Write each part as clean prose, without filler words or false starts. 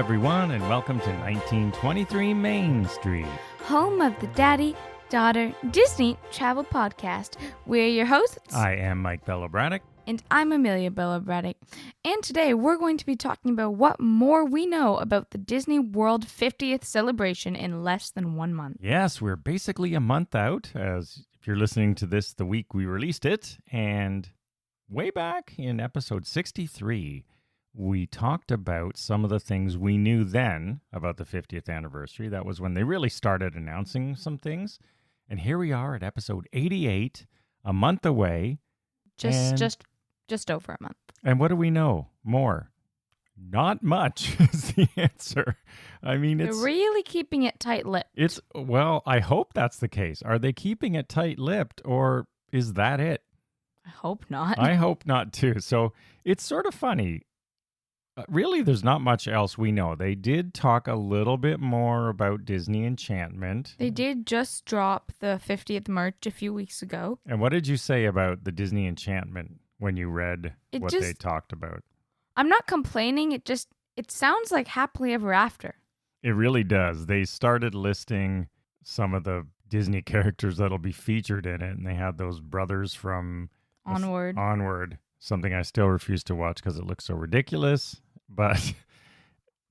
everyone, and welcome to 1923 Main Street. Home of the Daddy-Daughter Disney Travel Podcast. We're your hosts. I am Mike Braddock. And I'm Amelia Braddock. And today we're going to be talking about what more we know about the Disney World 50th celebration in less than 1 month. Yes, we're basically a month out, as if you're listening to this the week we released it. And way back in episode 63, we talked about some of the things we knew then about the 50th anniversary. That was when they really started announcing some things. And here we are at episode 88, a month away. Just over a month. And what do we know more? Not much is the answer. I mean, They're really keeping it tight-lipped. Well, I hope that's the case. Are they keeping it tight-lipped, or is that it? I hope not. I hope not, too. So it's sort of funny. Really, there's not much else we know. They did talk a little bit more about Disney Enchantment. They did just drop the 50th merch a few weeks ago. And what did you say about the Disney Enchantment when you read what they talked about? I'm not complaining. It sounds like Happily Ever After. It really does. They started listing some of the Disney characters that'll be featured in it, and they had those brothers from Onward, something I still refuse to watch because it looks so ridiculous. But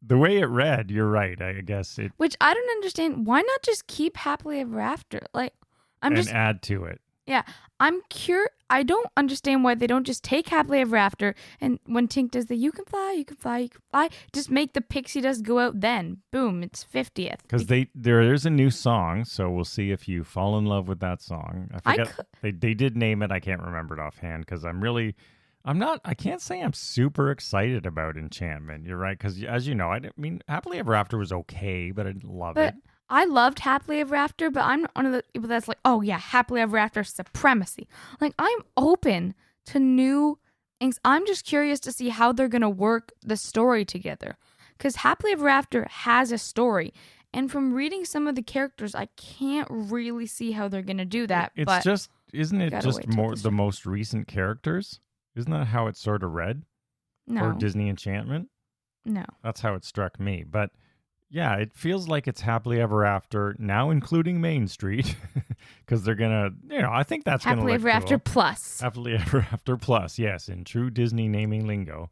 the way it read, you're right, I guess. Which I don't understand. Why not just keep Happily Ever After? Add to it. Yeah, I'm curious. I don't understand why they don't just take Happily Ever After, and when Tink does the you can fly, you can fly, you can fly, just make the pixie dust go out then. Boom, it's 50th. Because there's a new song, so we'll see if you fall in love with that song. I forget. They did name it. I can't remember it offhand because I can't say I'm super excited about Enchantment. You're right, because as you know, Happily Ever After was okay, but I didn't love it. I loved Happily Ever After, but I'm not one of the people that's like, oh yeah, Happily Ever After supremacy. Like, I'm open to new things. I'm just curious to see how they're going to work the story together. Because Happily Ever After has a story. And from reading some of the characters, I can't really see how they're going to do that. Isn't it just more the most recent characters? Isn't that how it sort of read? No. For Disney Enchantment? No. That's how it struck me. But yeah, it feels like it's Happily Ever After, now including Main Street, because they're going to, I think that's going to look Happily Ever After Plus. Happily Ever After Plus, yes, in true Disney naming lingo.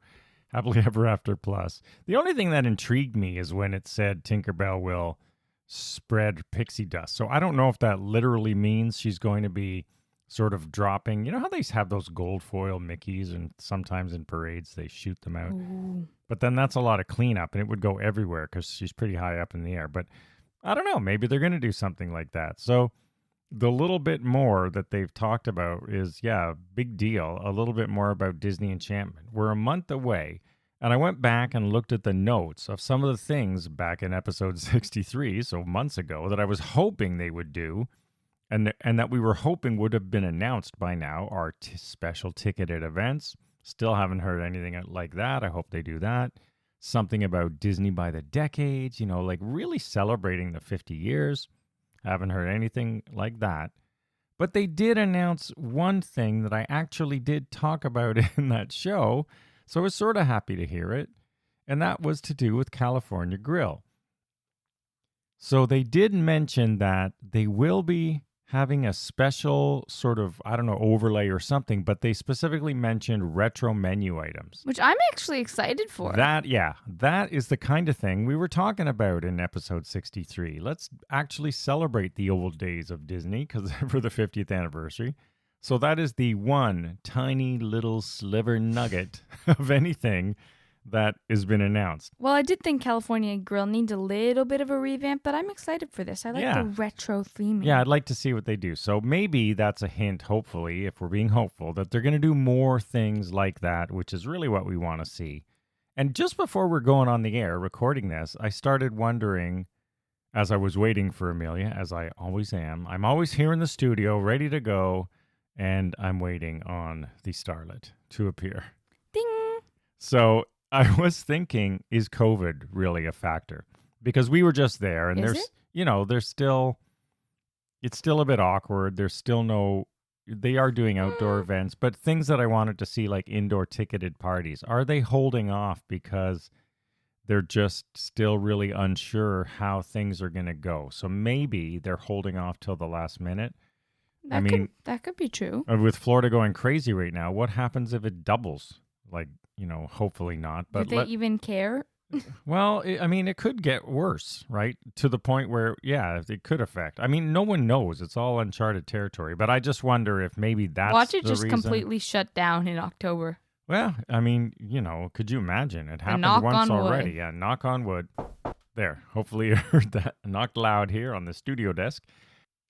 Happily Ever After Plus. The only thing that intrigued me is when it said Tinkerbell will spread pixie dust. So I don't know if that literally means she's going to be sort of dropping. You know how they have those gold foil Mickeys, and sometimes in parades they shoot them out? Ooh. But then that's a lot of cleanup, and it would go everywhere because she's pretty high up in the air. But I don't know. Maybe they're going to do something like that. So the little bit more that they've talked about is, big deal. A little bit more about Disney Enchantment. We're a month away, and I went back and looked at the notes of some of the things back in episode 63, so months ago, that I was hoping they would do, and that we were hoping would have been announced by now. Our special ticketed events. Still haven't heard anything like that. I hope they do that. Something about Disney by the decades, like really celebrating the 50 years. Haven't heard anything like that. But they did announce one thing that I actually did talk about in that show, so I was sort of happy to hear it, and that was to do with California Grill. So they did mention that they will be having a special sort of, overlay or something, but they specifically mentioned retro menu items. Which I'm actually excited for. That is the kind of thing we were talking about in episode 63. Let's actually celebrate the old days of Disney for the 50th anniversary. So that is the one tiny little sliver nugget of anything that has been announced. Well, I did think California Grill needs a little bit of a revamp, but I'm excited for this. I like the retro theming. Yeah, I'd like to see what they do. So maybe that's a hint, hopefully, if we're being hopeful, that they're going to do more things like that, which is really what we want to see. And just before we're going on the air recording this, I started wondering, as I was waiting for Amelia, as I always am, I'm always here in the studio, ready to go, and I'm waiting on the starlet to appear. Ding! So I was thinking, is COVID really a factor? Because we were just there, and it's still a bit awkward. There's still they are doing outdoor events, but things that I wanted to see, like indoor ticketed parties, are they holding off because they're just still really unsure how things are going to go. So maybe they're holding off till the last minute. That could be true. With Florida going crazy right now, what happens if it doubles? Like, hopefully not. But Do they even care? Well, it could get worse, right? To the point where, yeah, it could affect. No one knows. It's all uncharted territory. But I just wonder if maybe that's Watch it the just reason. Completely shut down in October. Well, could you imagine? It happened knock once on already. wood. Yeah, knock on wood. There. Hopefully you heard that knocked loud here on the studio desk.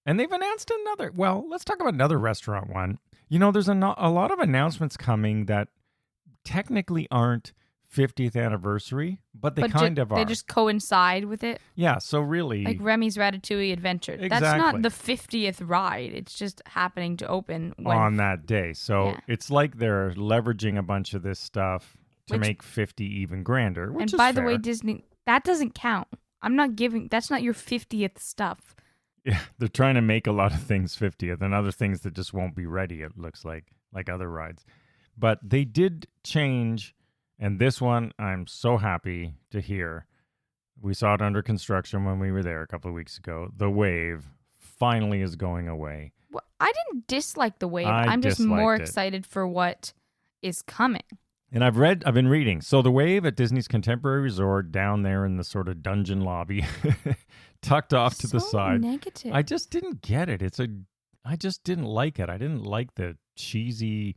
And they've announced another. Well, let's talk about another restaurant one. There's a lot of announcements coming that technically aren't 50th anniversary, but they kind of are. They just coincide with it. Yeah, so really... Like Remy's Ratatouille Adventure. Exactly. That's not the 50th ride. It's just happening to open on that day. So it's like they're leveraging a bunch of this stuff to make 50 even grander, which is And by the fair. way, Disney, that doesn't count. That's not your 50th stuff. Yeah, they're trying to make a lot of things 50th and other things that just won't be ready, it looks like other rides. But they did change... And this one, I'm so happy to hear. We saw it under construction when we were there a couple of weeks ago. The wave finally is going away. Well, I didn't dislike the wave. I'm just more excited for what is coming. And I've been reading. So the wave at Disney's Contemporary Resort down there in the sort of dungeon lobby, tucked off to the side. Negative. I just didn't get it. I just didn't like it. I didn't like the cheesy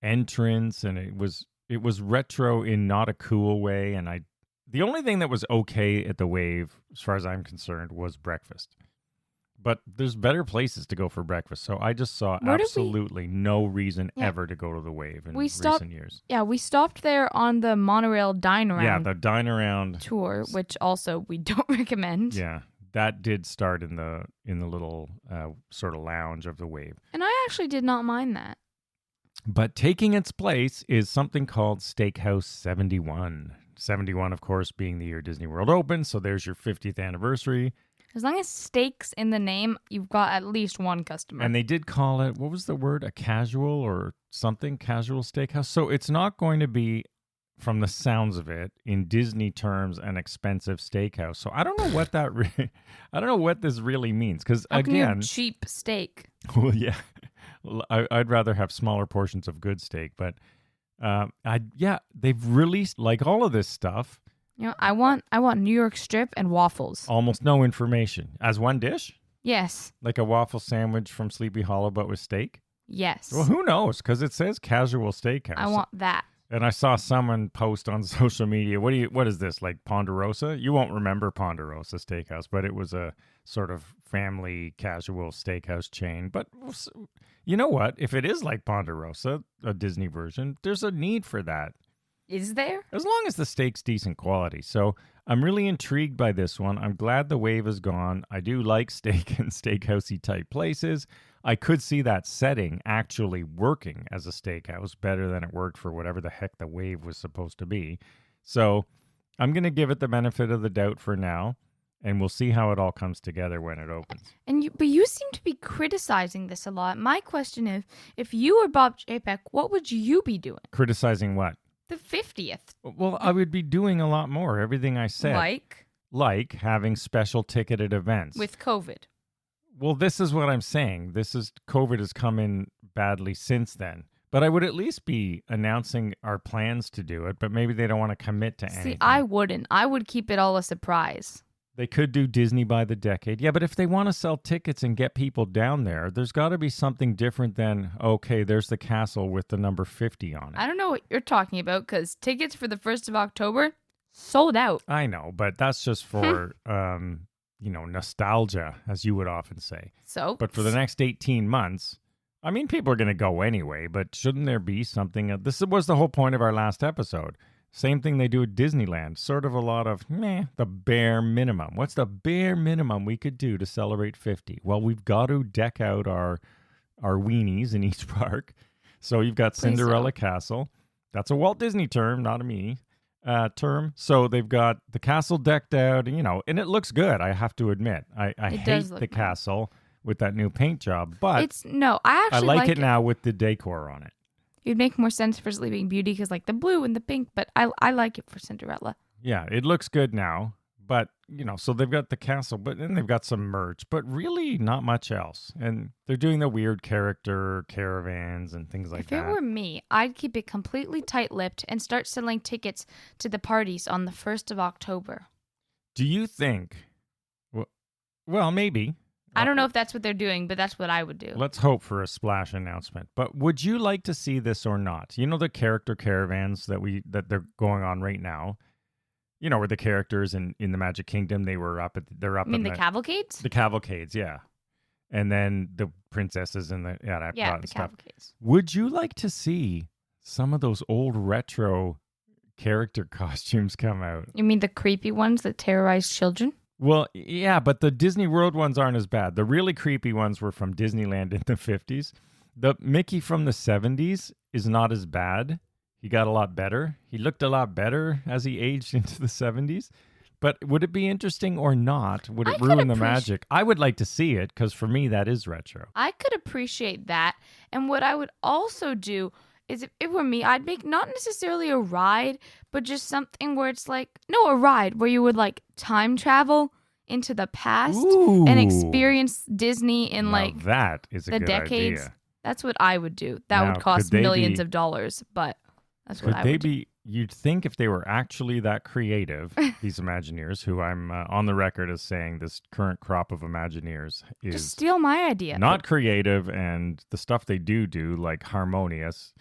entrance, and it was retro in not a cool way. And the only thing that was okay at the wave, as far as I'm concerned, was breakfast. But there's better places to go for breakfast. So I just saw absolutely no reason ever to go to the wave in recent years. Yeah, we stopped there on the monorail dine around. Yeah, the dine around tour, which also we don't recommend. Yeah, that did start in the little sort of lounge of the wave. And I actually did not mind that. But taking its place is something called Steakhouse 71. 71, of course, being the year Disney World opened. So there's your 50th anniversary. As long as steak's in the name, you've got at least one customer. And they did call it, what was the word? A casual or something? Casual steakhouse. So it's not going to be, from the sounds of it, in Disney terms, an expensive steakhouse. So I don't know what I don't know what this really means. Because again, cheap steak. Well, yeah. I'd rather have smaller portions of good steak, but they've released like all of this stuff. I want New York strip and waffles. Almost no information as one dish. Yes. Like a waffle sandwich from Sleepy Hollow, but with steak. Yes. Well, who knows? Because it says casual steakhouse. I want that. And I saw someone post on social media, what is this, like Ponderosa? You won't remember Ponderosa Steakhouse, but it was a sort of family casual steakhouse chain. But you know what? If it is like Ponderosa, a Disney version, there's a need for that. Is there? As long as the steak's decent quality. So I'm really intrigued by this one. I'm glad the wave is gone. I do like steak and steakhousey type places. I could see that setting actually working as a steakhouse better than it worked for whatever the heck the wave was supposed to be. So I'm going to give it the benefit of the doubt for now, and we'll see how it all comes together when it opens. But you seem to be criticizing this a lot. My question is, if you were Bob Chapek, what would you be doing? Criticizing what? The 50th. Well, I would be doing a lot more. Everything I said. Like having special ticketed events. With COVID. Well, this is what I'm saying. COVID has come in badly since then. But I would at least be announcing our plans to do it, but maybe they don't want to commit to anything. See, I wouldn't. I would keep it all a surprise. They could do Disney by the decade. Yeah, but if they want to sell tickets and get people down there, there's got to be something different than, okay, there's the castle with the number 50 on it. I don't know what you're talking about, because tickets for the 1st of October sold out. I know, but that's just for... nostalgia, as you would often say. So, but for the next 18 months, people are going to go anyway, but shouldn't there be something? This was the whole point of our last episode. Same thing they do at Disneyland. Sort of a lot of, the bare minimum. What's the bare minimum we could do to celebrate 50? Well, we've got to deck out our weenies in each park. So you've got Cinderella Castle. That's a Walt Disney term, not a me. Term. So they've got the castle decked out, and it looks good, I have to admit. I hate the castle with that new paint job, but I like it now with the decor on it. It'd make more sense for Sleeping Beauty because like the blue and the pink, but I like it for Cinderella. Yeah, it looks good now. But, so they've got the castle, but then they've got some merch, but really not much else. And they're doing the weird character caravans and things like If it that. were me, I'd keep it completely tight-lipped and start selling tickets to the parties on the 1st of October. Do you think, well, maybe. I don't know if that's what they're doing, but that's what I would do. Let's hope for a splash announcement. But would you like to see this or not? You know the character caravans that they're going on right now? Where the characters in the Magic Kingdom, they're up I mean, the cavalcades? The cavalcades, yeah. And then the princesses and the the cavalcades. Would you like to see some of those old retro character costumes come out? You mean the creepy ones that terrorize children? Well, yeah, but the Disney World ones aren't as bad. The really creepy ones were from Disneyland in the 50s. The Mickey from the 70s is not as bad. He got a lot better. He looked a lot better as he aged into the 70s. But would it be interesting or not? Would it ruin the magic? I would like to see it because for me, that is retro. I could appreciate that. And what I would also do is if it were me, I'd make not necessarily a ride, but just something where it's a ride where you would time travel into the past and experience Disney in that is a the good decades. Idea. That's what I would do. That would cost millions of dollars, but that's what I would do. You'd think if they were actually that creative, these Imagineers, who I'm on the record as saying this current crop of Imagineers is just steal my idea. Not creative, and the stuff they do, like Harmonious,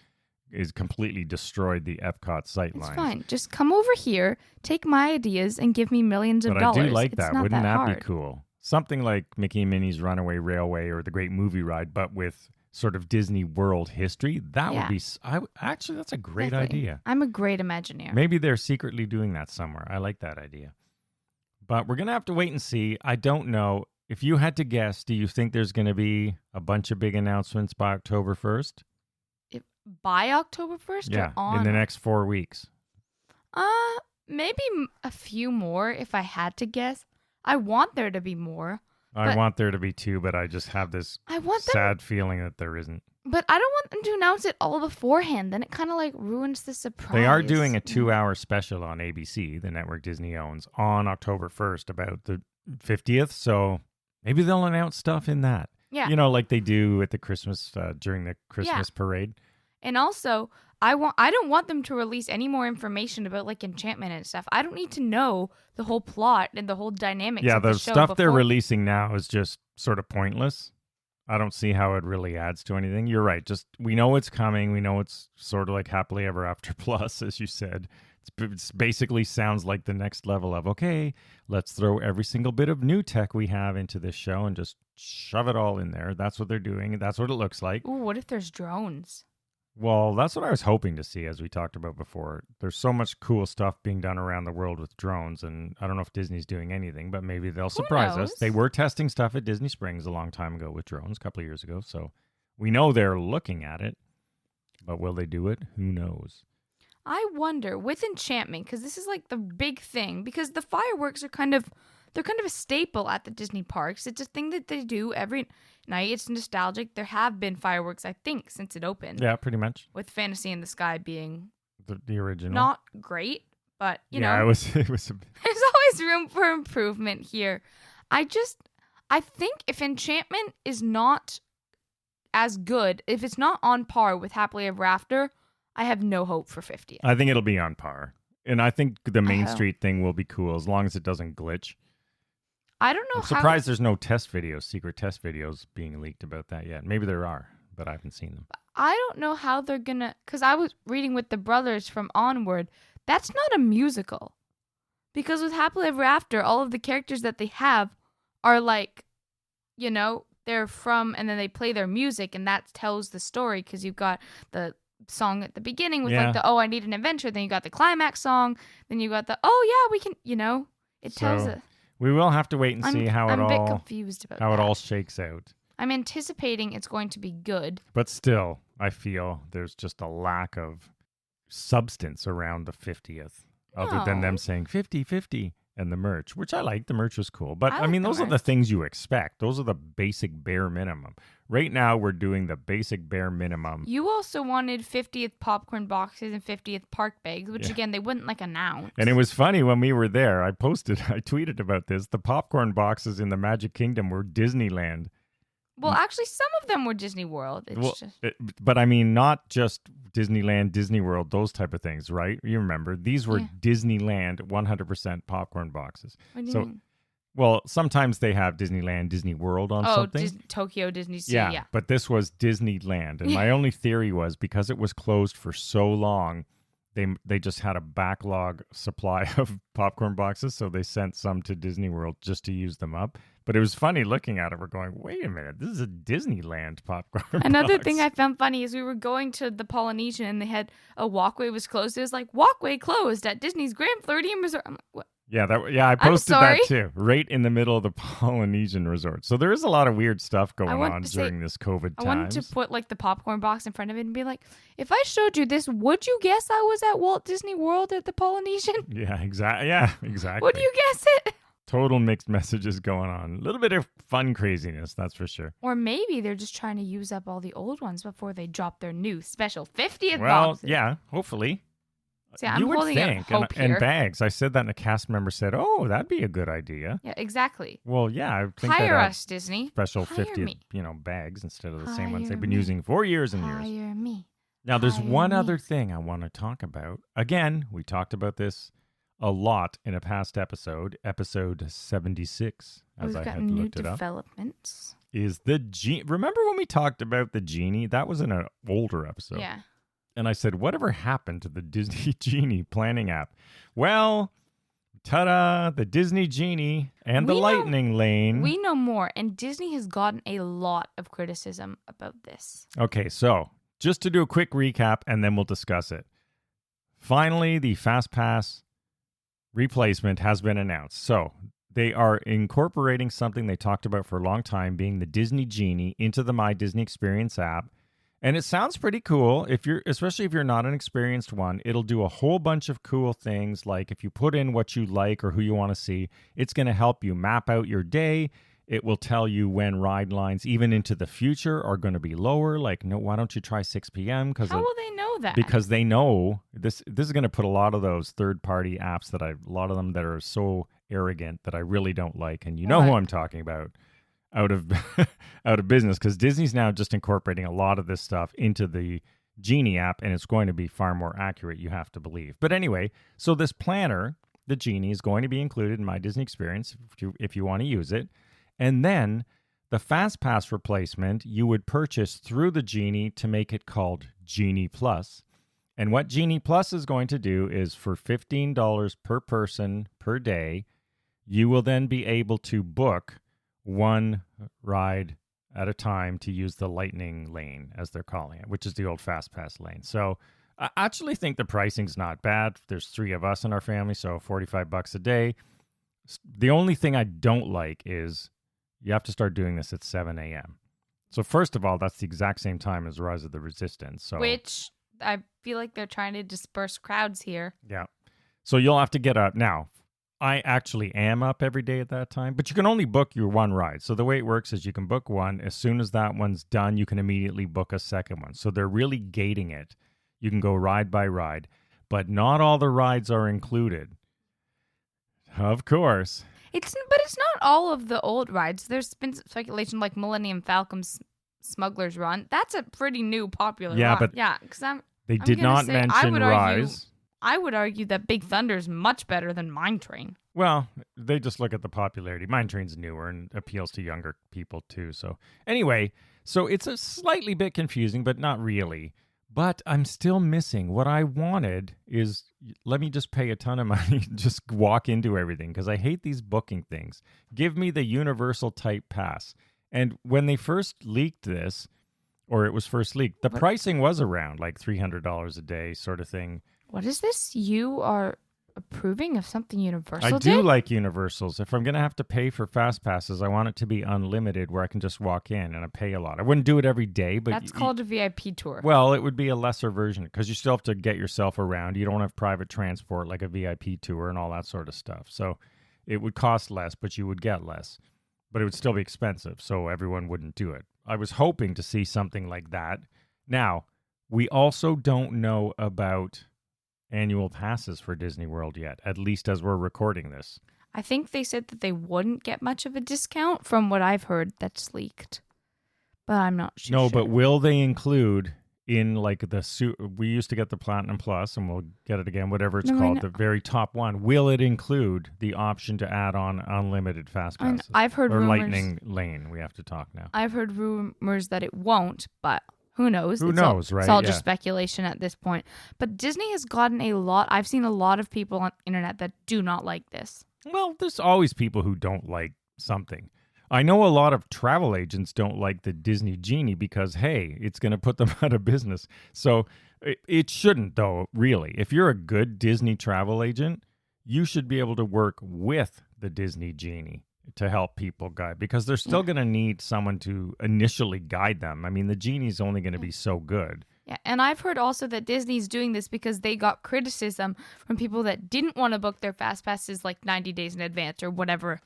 is completely destroyed the Epcot sightlines. It's fine. Just come over here, take my ideas, and give me millions of dollars. But I do like that. Wouldn't that hard. Be cool? Something like Mickey and Minnie's Runaway Railway or the Great Movie Ride, but with sort of Disney World history. That would be... actually, that's a great idea. I'm a great Imagineer. Maybe they're secretly doing that somewhere. I like that idea. But we're going to have to wait and see. I don't know. If you had to guess, do you think there's going to be a bunch of big announcements by October 1st? By October 1st? Yeah, or on? In the next 4 weeks. Maybe a few more if I had to guess. I want there to be more. I want there to be too, but I just have this sad feeling that there isn't. But I don't want them to announce it all beforehand. Then it kind of ruins the surprise. They are doing a 2-hour special on ABC, the network Disney owns, on October 1st about the 50th. So maybe they'll announce stuff in that. Yeah. Like they do at the Christmas, during the Christmas parade. And also, I don't want them to release any more information about enchantment and stuff. I don't need to know the whole plot and the whole dynamics of the show. Stuff they're releasing now is just sort of pointless. I don't see how it really adds to anything. You're right. Just we know it's coming. We know it's sort of like Happily Ever After Plus, as you said. It's basically sounds like the next level of, okay, let's throw every single bit of new tech we have into this show and just shove it all in there. That's what they're doing. That's what it looks like. Ooh, what if there's drones? Well, that's what I was hoping to see, as we talked about before. There's so much cool stuff being done around the world with drones, and I don't know if Disney's doing anything, but maybe they'll surprise us. They were testing stuff at Disney Springs a long time ago with drones, a couple of years ago, so we know they're looking at it, but will they do it? Who knows? I wonder, with enchantment, because this is the big thing, because the fireworks are kind of a staple at the Disney parks. It's a thing that they do every night. It's nostalgic. There have been fireworks, I think, since it opened. Yeah, pretty much. With Fantasy in the Sky being the original. Not great, but you know. Yeah, it was there's always room for improvement here. I think if enchantment is not as good, if it's not on par with Happily Ever After, I have no hope for 50th. I think it'll be on par. And I think the Main Street thing will be cool as long as it doesn't glitch. I don't know. I'm surprised there's no secret test videos being leaked about that yet. Maybe there are, but I haven't seen them. I don't know how they're gonna, because I was reading with the brothers from Onward. That's not a musical. Because with Happily Ever After, all of the characters that they have are they're from, and then they play their music, and that tells the story, because you've got the song at the beginning with I need an adventure, then you got the climax song, then you got the we can, it tells it. We will have to wait and see how I'm a bit confused about it all shakes out. I'm anticipating it's going to be good. But still, I feel there's just a lack of substance around the 50th, other than them saying 50-50 and the merch, which I like. The merch was cool. But I mean, those are the things you expect. Those are the basic bare minimum. right now we're doing the basic bare minimum. You also wanted 50th popcorn boxes and 50th park bags, which again, they wouldn't like announce. And it was funny when we were there. I tweeted about this. The popcorn boxes in the Magic Kingdom were Disneyland. Well, actually, some of them were Disney World. But I mean, not just Disneyland, Disney World, those type of things, right? You remember, these were Disneyland 100% popcorn boxes. What do you mean? Well, sometimes they have Disneyland, Disney World on something. Tokyo Disney Sea, yeah. But this was Disneyland. And my only theory was because it was closed for so long, they just had a backlog supply of popcorn boxes, so they sent some to Disney World just to use them up. But it was funny looking at it. We're going, wait a minute, this is a Disneyland popcorn Another box. thing I found funny is we were going to the Polynesian and they had a walkway was closed. It was like, walkway closed at Disney's Grand Floridian Resort. I'm like, what? Yeah, I posted that too, right in the middle of the Polynesian Resort. So there is a lot of weird stuff going on during this COVID times. I wanted to put like the popcorn box in front of it and be like, if I showed you this, would you guess I was at Walt Disney World at the Polynesian? Yeah, exactly. Would you guess it? Total mixed messages going on. A little bit of fun craziness, that's for sure. Or maybe they're just trying to use up all the old ones before they drop their new special 50th boxes. Well, yeah, hopefully. See, I'm holding out hope here. And bags. I said that and a cast member said, oh, that'd be a good idea. Yeah, exactly. Well, yeah. I think Hire us, Disney. Special 50th, bags instead of the same ones they've been using for years and years. Hire me. Now, there's one other thing I want to talk about. Again, we talked about this a lot in a past episode 76, as I had looked it up. Developments. Is the genie. Remember when we talked about the genie? That was in an older episode. Yeah. And I said, whatever happened to the Disney Genie planning app? Well, ta-da, the Disney Genie and the Lightning Lane. We know more, and Disney has gotten a lot of criticism about this. Okay, so just to do a quick recap, and then we'll discuss it. Finally, the FastPass replacement has been announced. So they are incorporating something they talked about for a long time, being the Disney Genie, into the My Disney Experience app. And it sounds pretty cool. Especially if you're not an experienced one, it'll do a whole bunch of cool things. Like if you put in what you like or who you want to see, it's going to help you map out your day. It will tell you when ride lines, even into the future, are going to be lower. Like, no, why don't you try 6 p.m.? How will they know that? Because they know this is going to put a lot of those third-party apps a lot of them that are so arrogant that I really don't like. And you know who I'm talking about. Out of business, because Disney's now just incorporating a lot of this stuff into the Genie app, and it's going to be far more accurate, you have to believe. But anyway, so this planner, the Genie, is going to be included in My Disney Experience if you want to use it. And then the FastPass replacement you would purchase through the Genie to make it called Genie Plus. And what Genie Plus is going to do is for $15 per person per day, you will then be able to book one ride at a time to use the Lightning Lane, as they're calling it, which is the old FastPass lane. So I actually think the pricing's not bad. There's 3 of us in our family, so $45 a day. The only thing I don't like is you have to start doing this at 7 a.m. So first of all, that's the exact same time as Rise of the Resistance. So which I feel like they're trying to disperse crowds here. Yeah. So you'll have to get up. Now, I actually am up every day at that time, but you can only book your one ride. So the way it works is you can book one. As soon as that one's done, you can immediately book a second one. So they're really gating it. You can go ride by ride, but not all the rides are included. Of course. But it's not all of the old rides. There's been speculation like Millennium Falcon's Smuggler's Run. That's a pretty new popular ride. But because they did not mention Rise. I would argue that Big Thunder is much better than Mine Train. Well, they just look at the popularity. Mine Train's newer and appeals to younger people too. So anyway, it's a slightly bit confusing, but not really. But I'm still missing. What I wanted is, let me just pay a ton of money, just walk into everything, because I hate these booking things. Give me the universal type pass. And when they first leaked this, or it was first leaked, the pricing was around like $300 a day sort of thing. What is this? You are approving of something Universal I do like Universals. If I'm going to have to pay for Fast Passes, I want it to be unlimited where I can just walk in and I pay a lot. I wouldn't do it every day, but... That's called a VIP tour. Well, it would be a lesser version because you still have to get yourself around. You don't have private transport like a VIP tour and all that sort of stuff. So it would cost less, but you would get less. But it would still be expensive, so everyone wouldn't do it. I was hoping to see something like that. Now, we also don't know about annual passes for Disney World yet, at least as we're recording this. I think they said that they wouldn't get much of a discount from what I've heard that's leaked. But I'm not sure. No, but will they include in like we used to get the Platinum Plus, and we'll get it again, whatever it's called, the very top one. Will it include the option to add on unlimited fast passes? I've heard or rumors. Lightning Lane. We have to talk now. I've heard rumors that it won't, but who knows? Who knows, right? It's all just speculation at this point. But Disney has gotten a lot. I've seen a lot of people on the internet that do not like this. Well, there's always people who don't like something. I know a lot of travel agents don't like the Disney Genie because, hey, it's going to put them out of business. So it shouldn't, though, really. If you're a good Disney travel agent, you should be able to work with the Disney Genie to help people guide, because they're still going to need someone to initially guide them. I mean, the Genie's only going to be so good. Yeah, and I've heard also that Disney's doing this because they got criticism from people that didn't want to book their fast passes like 90 days in advance or whatever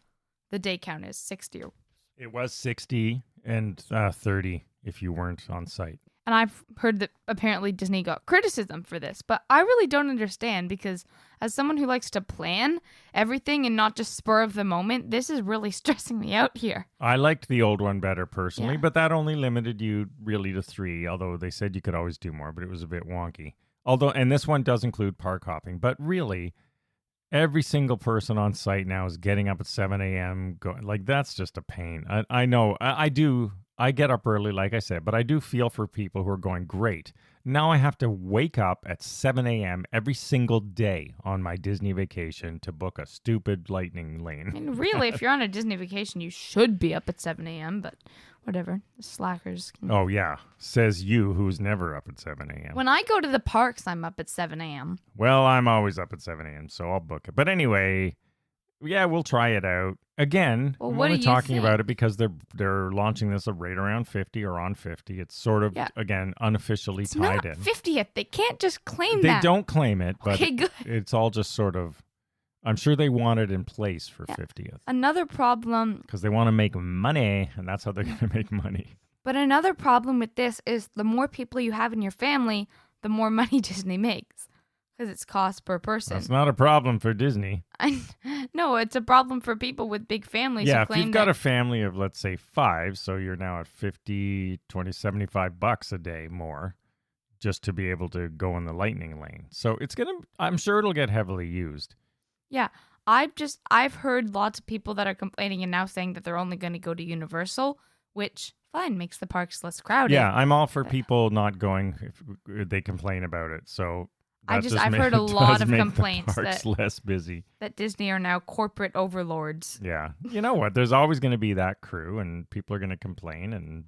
the day count is, 60 or... It was 60 and 30 if you weren't on site. And I've heard that apparently Disney got criticism for this, but I really don't understand, because as someone who likes to plan everything and not just spur of the moment, this is really stressing me out here. I liked the old one better personally, but that only limited you really to 3, although they said you could always do more, but it was a bit wonky. And this one does include park hopping, but really, every single person on site now is getting up at 7 a.m. Like, that's just a pain. I know. I get up early, like I said, but I do feel for people who are going, great. Now I have to wake up at 7 a.m. every single day on my Disney vacation to book a stupid Lightning Lane. I mean, really, if you're on a Disney vacation, you should be up at 7 a.m., but whatever. The slackers. Oh, yeah. Says you, who's never up at 7 a.m. When I go to the parks, I'm up at 7 a.m. Well, I'm always up at 7 a.m., so I'll book it. But anyway, yeah, we'll try it out. Again, well, I'm what only do you talking think? about it because they're launching this at right around 50 or on 50. It's sort of, again, unofficially it's tied not in. 50th. They can't just claim They that. don't claim it, but Okay, good. It's all just sort of, I'm sure they want it in place for 50th. Another problem. Because they want to make money, and that's how they're going to make money. But another problem with this is the more people you have in your family, the more money Disney makes. Because it's cost per person. That's not a problem for Disney. No, it's a problem for people with big families. Yeah, who if you've got a family of, let's say, 5, so you're now at 50, 20, $75 a day more just to be able to go in the Lightning Lane. So I'm sure it'll get heavily used. Yeah, I've heard lots of people that are complaining and now saying that they're only going to go to Universal, which, fine, makes the parks less crowded. Yeah, I'm all for people not going if they complain about it. So I've heard a lot of complaints that less busy. That Disney are now corporate overlords. Yeah. You know what? There's always going to be that crew, and people are going to complain. And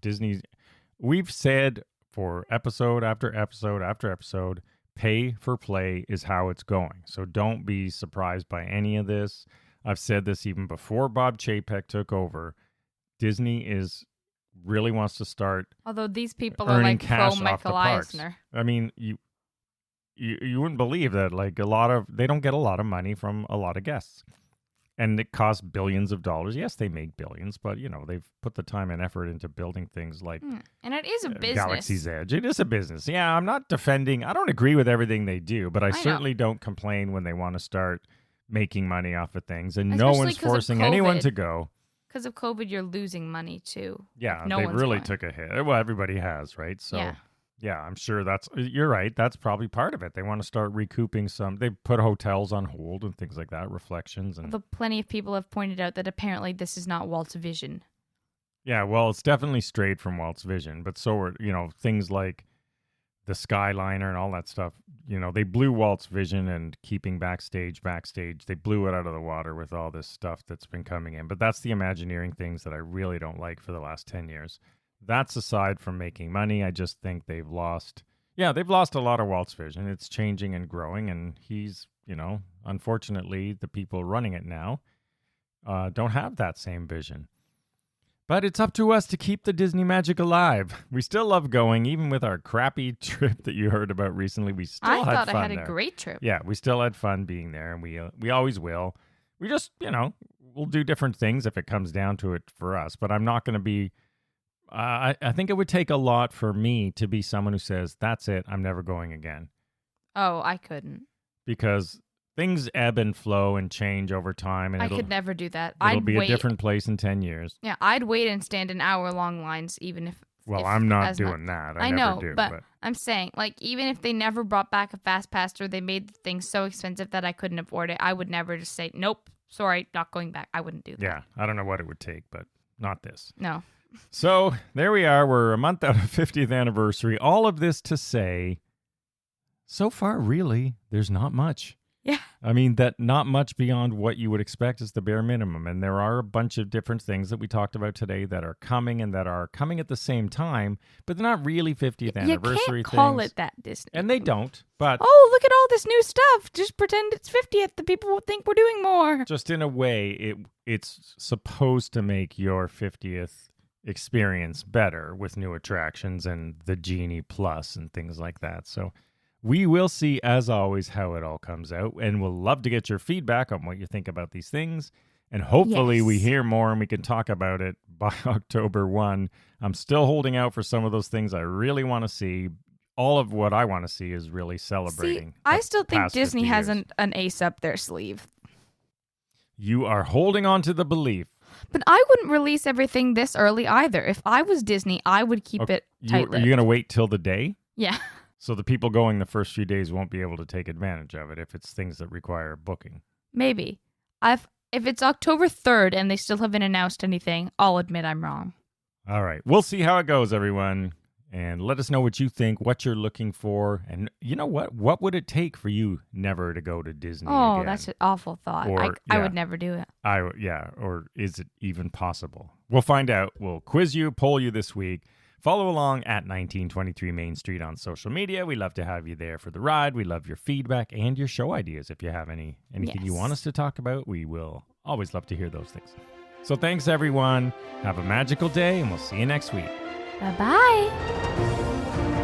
we've said for episode after episode after episode, pay for play is how it's going. So don't be surprised by any of this. I've said this even before Bob Chapek took over. Disney really wants to start. Although these people are like pro Michael Eisner. I mean, you wouldn't believe that, like, they don't get a lot of money from a lot of guests, and it costs billions of dollars. Yes, they make billions, but they've put the time and effort into building things like and it is a business. Galaxy's Edge. It is a business. Yeah, I'm not defending. I don't agree with everything they do, but I certainly don't complain when they want to start making money off of things, and especially no one's forcing anyone to go. Because of COVID, you're losing money too. Yeah, they really took a hit. Well, everybody has, right? So. Yeah, I'm sure you're right. That's probably part of it. They want to start recouping they put hotels on hold and things like that, reflections. And plenty of people have pointed out that apparently this is not Walt's vision. Yeah, well, it's definitely strayed from Walt's vision, but so are, things like the Skyliner and all that stuff. They blew Walt's vision and keeping backstage. They blew it out of the water with all this stuff that's been coming in. But that's the Imagineering things that I really don't like for the last 10 years. That's aside from making money. I just think they've lost a lot of Walt's vision. It's changing and growing, and he's, unfortunately, the people running it now don't have that same vision. But it's up to us to keep the Disney magic alive. We still love going, even with our crappy trip that you heard about recently. We still had fun. I thought I had a great trip. Yeah, we still had fun being there, and we always will. We just, we'll do different things if it comes down to it for us, but I'm not going to be I think it would take a lot for me to be someone who says, that's it, I'm never going again. Oh, I couldn't. Because things ebb and flow and change over time. And I could never do that. It'll I'd be wait. a different place in 10 years. Yeah, I'd wait and stand in hour-long lines, even if... Well, I'm not doing that. I know, never do. But I'm saying, like, even if they never brought back a fast pass or they made the thing so expensive that I couldn't afford it, I would never just say, nope, sorry, not going back. I wouldn't do that. Yeah, I don't know what it would take, but not this. No. So there we are. We're a month out of 50th anniversary. All of this to say, so far, really, there's not much. Yeah. I mean, that not much beyond what you would expect is the bare minimum. And there are a bunch of different things that we talked about today that are coming and that are coming at the same time, but they're not really 50th anniversary You can't call things. it that, Disney. And they don't, but... Oh, look at all this new stuff. Just pretend it's 50th. The people will think we're doing more. Just in a way, it's supposed to make your 50th experience better with new attractions and the Genie Plus and things like that. So... we will see, as always, how it all comes out, and we'll love to get your feedback on what you think about these things, and hopefully we hear more and we can talk about it by October 1. I'm still holding out for some of those things I really want to see. All of what I want to see is really celebrating. See, I still think Disney has an ace up their sleeve. You are holding on to the belief. But I wouldn't release everything this early either. If I was Disney, I would keep it tight-lipped. Are you going to wait till the day? Yeah. So the people going the first few days won't be able to take advantage of it if it's things that require booking. Maybe. If it's October 3rd and they still haven't announced anything, I'll admit I'm wrong. All right. We'll see how it goes, everyone. And let us know what you think, what you're looking for. And you know what? What would it take for you never to go to Disney again? That's an awful thought. I would never do it. Or is it even possible? We'll find out. We'll quiz you, poll you this week. Follow along at 1923 Main Street on social media. We love to have you there for the ride. We love your feedback and your show ideas. If you have anything you want us to talk about, we will always love to hear those things. So thanks, everyone. Have a magical day, and we'll see you next week. Bye-bye.